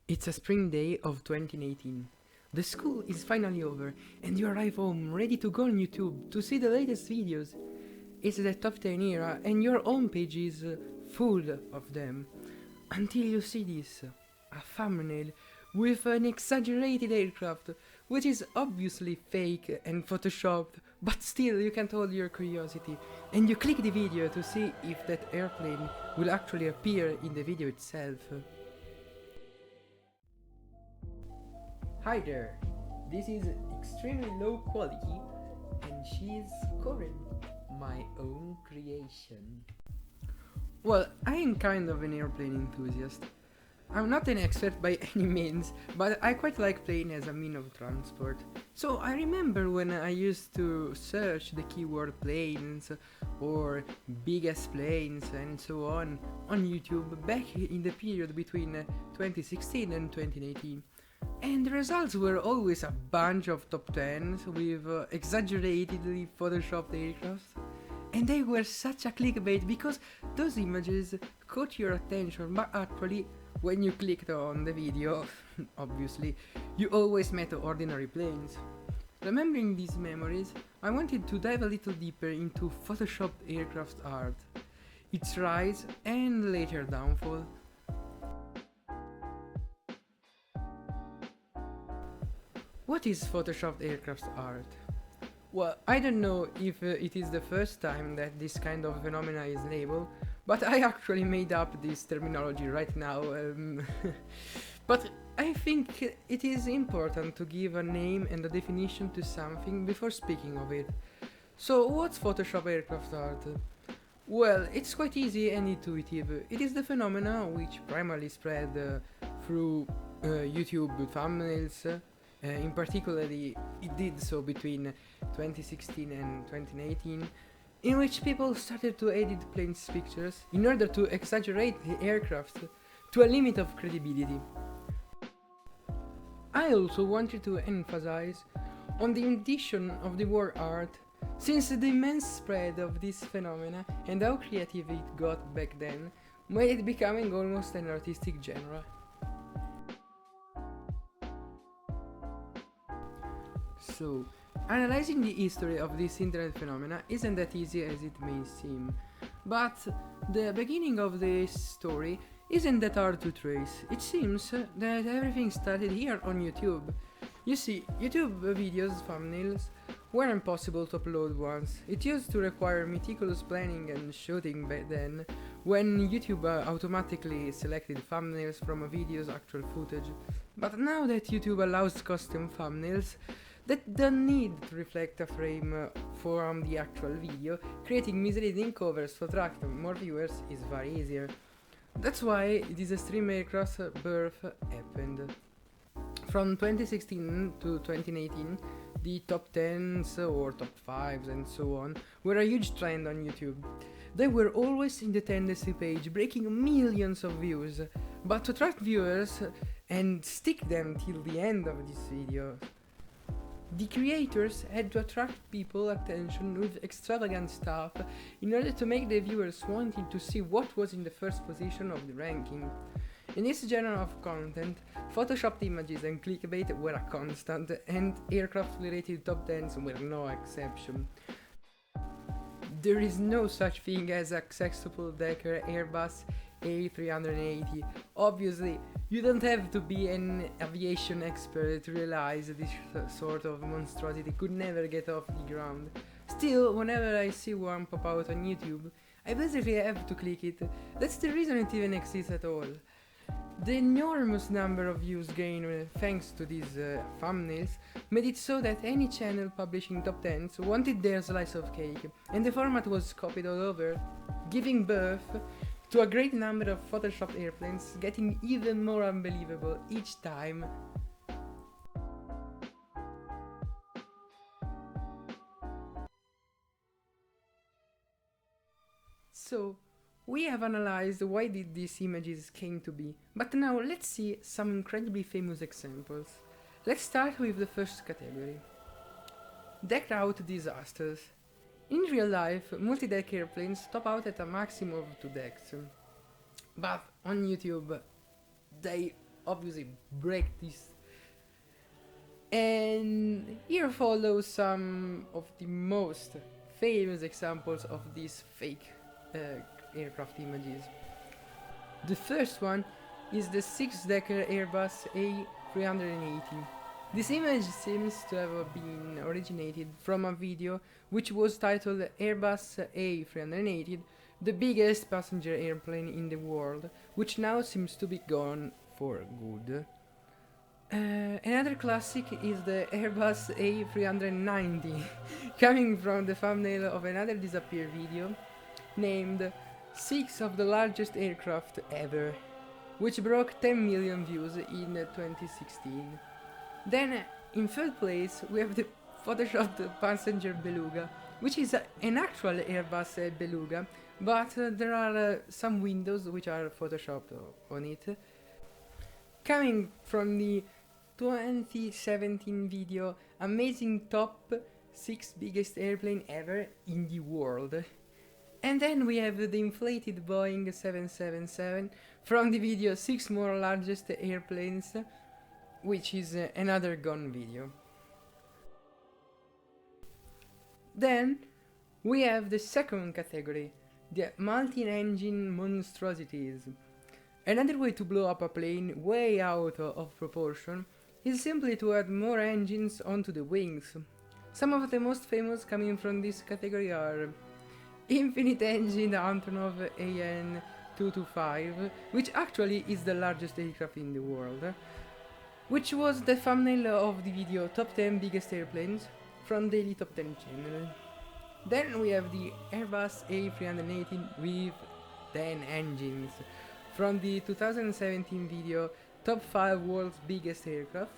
It's a spring day of 2018. The school is finally over, and you arrive home ready to go on YouTube to see the latest videos. It's the top 10 era, and your homepage is full of them. Until you see this a thumbnail with an exaggerated aircraft, which is obviously fake and photoshopped, but still you can't hold your curiosity, and you click the video to see if that airplane will actually appear in the video itself. Hi there, this is extremely low quality, and she's Koren, my own creation. Well, I am kind of an airplane enthusiast. I'm not an expert by any means, but I quite like plane as a mean of transport. So I remember when I used to search the keyword planes or biggest planes and so on YouTube back in the period between 2016 and 2018. And the results were always a bunch of top 10s with exaggeratedly photoshopped aircraft. And they were such a clickbait because those images caught your attention, but actually, when you clicked on the video, obviously, you always met ordinary planes. Remembering these memories, I wanted to dive a little deeper into photoshopped aircraft art, its rise and later downfall. What is photoshopped aircraft art? Well, I don't know if it is the first time that this kind of phenomena is labeled, but I actually made up this terminology right now. But I think it is important to give a name and a definition to something before speaking of it. So, what's Photoshop aircraft art? Well, it's quite easy and intuitive. It is the phenomena which primarily spread through YouTube thumbnails. In particular, it did so between 2016 and 2018, in which people started to edit planes' pictures in order to exaggerate the aircraft to a limit of credibility. I also wanted to emphasize on the addition of the word art, since the immense spread of this phenomena and how creative it got back then made it becoming almost an artistic genre. So, analyzing the history of this internet phenomena isn't that easy as it may seem, but the beginning of this story isn't that hard to trace. It seems that everything started here on YouTube. You see, YouTube videos, thumbnails, weren't possible to upload once. It used to require meticulous planning and shooting back then, when YouTube automatically selected thumbnails from a video's actual footage. But now that YouTube allows custom thumbnails, that don't need to reflect a frame from the actual video, creating misleading covers to attract more viewers is very easier. That's why this extreme aircraft birth happened. From 2016 to 2018, the top 10s or top 5s and so on were a huge trend on YouTube. They were always in the tendency page, breaking millions of views. But to attract viewers and stick them till the end of this video, the creators had to attract people's attention with extravagant stuff in order to make the viewers wanting to see what was in the first position of the ranking. In this genre of content, photoshopped images and clickbait were a constant, and aircraft-related top 10s were no exception. There is no such thing as a sextuple-decker Airbus A380. Obviously, you don't have to be an aviation expert to realize this sort of monstrosity could never get off the ground. Still, whenever I see one pop out on YouTube, I basically have to click it. That's the reason it even exists at all. The enormous number of views gained thanks to these thumbnails made it so that any channel publishing top 10s wanted their slice of cake, and the format was copied all over, giving birth to a great number of photoshopped airplanes, getting even more unbelievable each time. So, we have analyzed why did these images came to be, but now let's see some incredibly famous examples. Let's start with the first category. Decked out disasters. In real life, multi-deck airplanes top out at a maximum of 2 decks, but on YouTube they obviously break this. And here follows some of the most famous examples of these fake aircraft images. The first one is the 6-decker Airbus A380. This image seems to have been originated from a video which was titled Airbus A380, the biggest passenger airplane in the world, which now seems to be gone for good. Another classic is the Airbus A390, coming from the thumbnail of another disappeared video named 6 of the largest aircraft ever, which broke 10 million views in 2016. Then, in third place, we have the photoshopped passenger Beluga, which is an actual Airbus Beluga, but there are some windows which are photoshopped on it. Coming from the 2017 video Amazing Top 6 Biggest Airplane Ever in the World. And then we have the inflated Boeing 777 from the video 6 More Largest Airplanes, which is another gone video. Then we have the second category, the multi-engine monstrosities. Another way to blow up a plane way out of proportion is simply to add more engines onto the wings. Some of the most famous coming from this category are Infinite Engine Antonov AN225, which actually is the largest aircraft in the world, which was the thumbnail of the video Top 10 Biggest Airplanes from Daily Top 10 channel. Then we have the Airbus A380 with 10 engines from the 2017 video Top 5 World's Biggest Aircraft.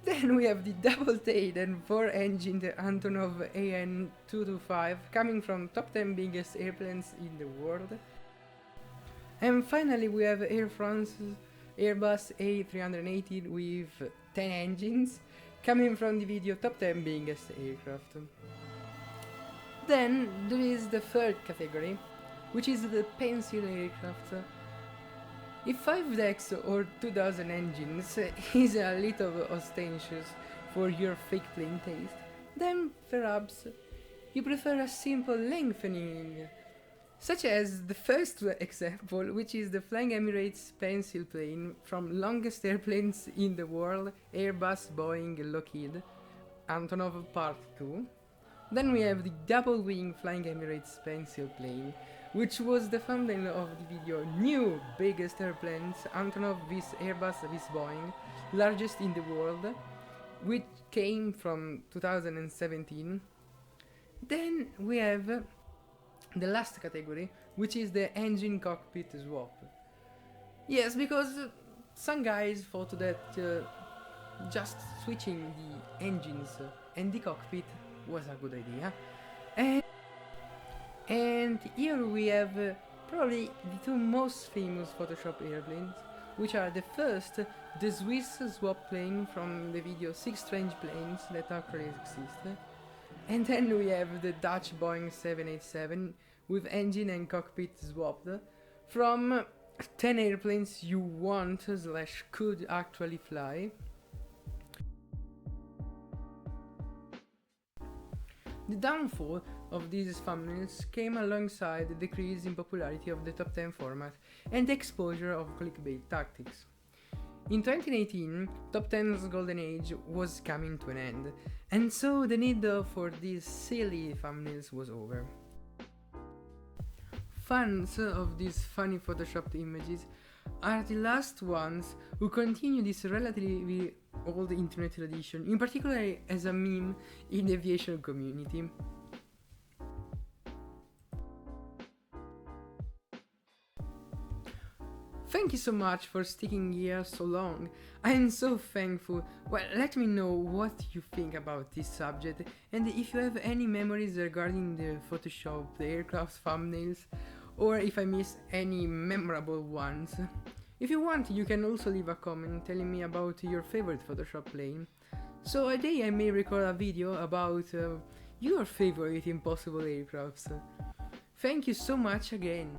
Then we have the double-tailed and 4-engined Antonov AN225 coming from Top 10 Biggest Airplanes in the world. And finally we have Air France's Airbus A380 with 10 engines coming from the video Top 10 Biggest Aircraft. Then there is the third category, which is the pencil aircraft. If 5 decks or 2000 engines is a little ostentatious for your fake plane taste, then perhaps you prefer a simple lengthening, such as the first example, which is the Flying Emirates pencil plane from longest airplanes in the world, Airbus, Boeing, Lockheed, Antonov Part 2. Then we have the double-wing Flying Emirates pencil plane, which was the thumbnail of the video New Biggest Airplanes, Antonov vs Airbus vs Boeing, largest in the world, which came from 2017. Then we have the last category, which is the engine cockpit swap. Yes, because some guys thought that just switching the engines and the cockpit was a good idea. And here we have probably the two most famous Photoshop airplanes, which are the first, the Swiss swap plane from the video 6 Strange Planes that actually exist. And then we have the Dutch Boeing 787 with engine and cockpit swapped from 10 airplanes you want / could actually fly. The downfall of these thumbnails came alongside the decrease in popularity of the top 10 format and the exposure of clickbait tactics. In 2018, Top 10's golden age was coming to an end, and so the need for these silly thumbnails was over. Fans of these funny photoshopped images are the last ones who continue this relatively old internet tradition, in particular as a meme in the aviation community. Thank you so much for sticking here so long. I am so thankful. Well, let me know what you think about this subject and if you have any memories regarding the Photoshop, the aircraft thumbnails, or if I miss any memorable ones. If you want, you can also leave a comment telling me about your favorite Photoshop plane. So a day I may record a video about your favorite impossible aircrafts. Thank you so much again.